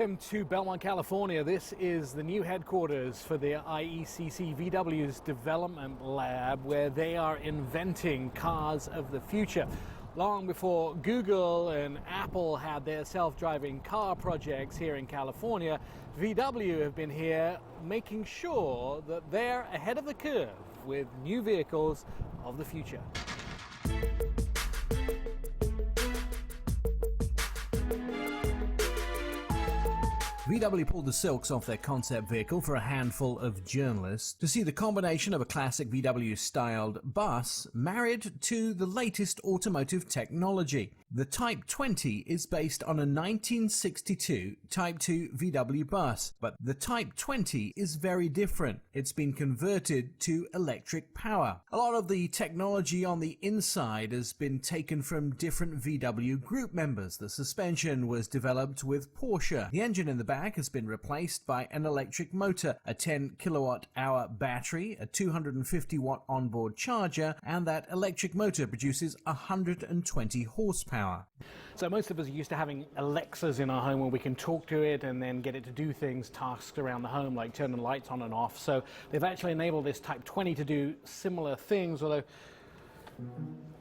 Welcome to Belmont, California. This is the new headquarters for the IECC VW's development lab, where they are inventing cars of the future. Long before Google and Apple had their self-driving car projects here in California, VW have been here making sure that they're ahead of the curve with new vehicles of the future. VW pulled the silks off their concept vehicle for a handful of journalists to see the combination of a classic VW-styled bus married to the latest automotive technology. The Type 20 is based on a 1962 Type 2 VW bus, but the Type 20 is very different. It's been converted to electric power. A lot of the technology on the inside has been taken from different VW group members. The suspension was developed with Porsche. The engine in the back has been replaced by an electric motor, a 10 kilowatt-hour battery, a 250-watt onboard charger, and that electric motor produces 120 horsepower. So most of us are used to having Alexas in our home where we can talk to it and then get it to do things, tasks around the home like turning the lights on and off. So they've actually enabled this Type 20 to do similar things, although...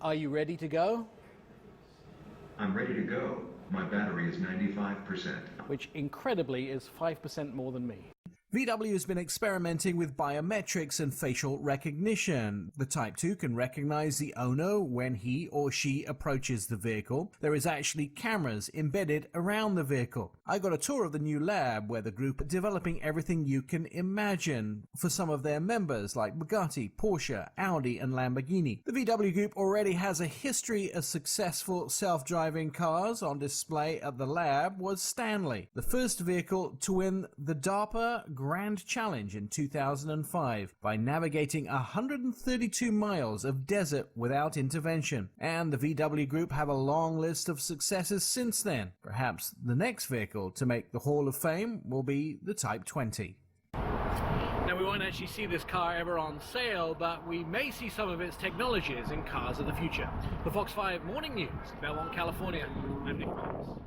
Are you ready to go? I'm ready to go. My battery is 95%. Which incredibly is 5% more than me. VW has been experimenting with biometrics and facial recognition. The Type 2 can recognize the owner when he or she approaches the vehicle. There is actually cameras embedded around the vehicle. I got a tour of the new lab where the group are developing everything you can imagine for some of their members like Bugatti, Porsche, Audi and Lamborghini. The VW group already has a history of successful self-driving cars. On display at the lab was Stanley, the first vehicle to win the DARPA Grand Challenge in 2005 by navigating 132 miles of desert without intervention. And the VW Group have a long list of successes since then. Perhaps the next vehicle to make the Hall of Fame will be the Type 20. Now, we won't actually see this car ever on sale, but we may see some of its technologies in cars of the future. For Fox 5 Morning News, Belmont, California, I'm Nik Miles.